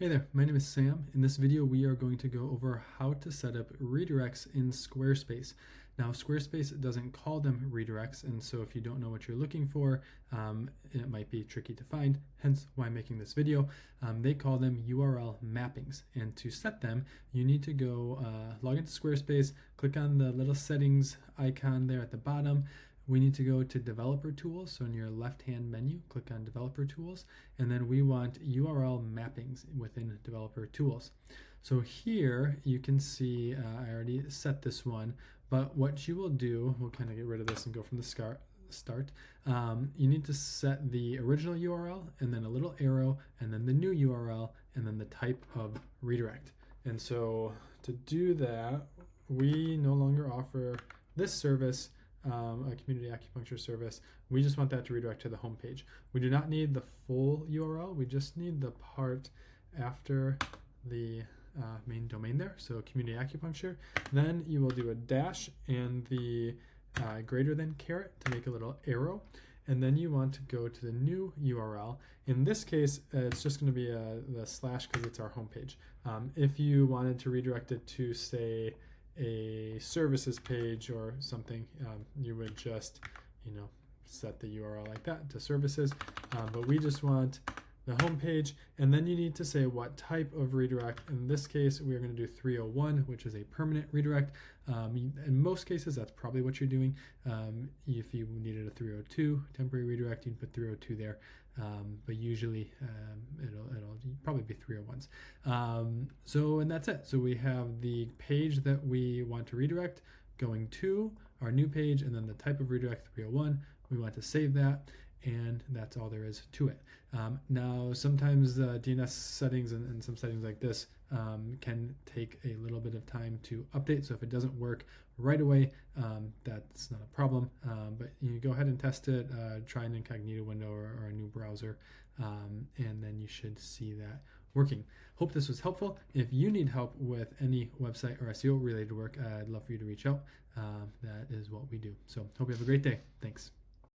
Hey there, my name is Sam. In this video, we are going to go over how to set up redirects in Squarespace. Now, Squarespace doesn't call them redirects, and so if you don't know what you're looking for, it might be tricky to find, hence why I'm making this video. They call them URL mappings, and to set them, you need to go log into Squarespace, click on the little settings icon there at the bottom. We need to go to Developer Tools, so in your left-hand menu, click on Developer Tools, and then we want URL mappings within Developer Tools. So here you can see I already set this one, but what you will do, we'll kind of get rid of this and go from the start. You need to set the original URL, and then a little arrow, and then the new URL, and then the type of redirect. And so to do that, we no longer offer this service, a community acupuncture service. We just want that to redirect to the home page. We do not need the full URL. We just need the part after the main domain there. So community acupuncture. Then you will do a dash and the greater than caret to make a little arrow. And then you want to go to the new URL. In this case, it's just going to be the slash because it's our home page. If you wanted to redirect it to, say, a services page or something, you would just set the URL like that to services, but we just want the home page, and then you need to say what type of redirect. In this case, we're going to do 301, which is a permanent redirect. In most cases, that's probably what you're doing. If you needed a 302 temporary redirect, you'd put 302 there, but usually it'll probably be 301s. And that's it. So we have the page that we want to redirect going to our new page, and then the type of redirect 301. We want to save that, and that's all there is to it. Now, sometimes DNS settings and some settings like this can take a little bit of time to update. So if it doesn't work right away, that's not a problem. But you go ahead and test it, try an incognito window or a new browser, and then you should see that working. Hope this was helpful. If you need help with any website or SEO related work, I'd love for you to reach out. That is what we do. So hope you have a great day. Thanks.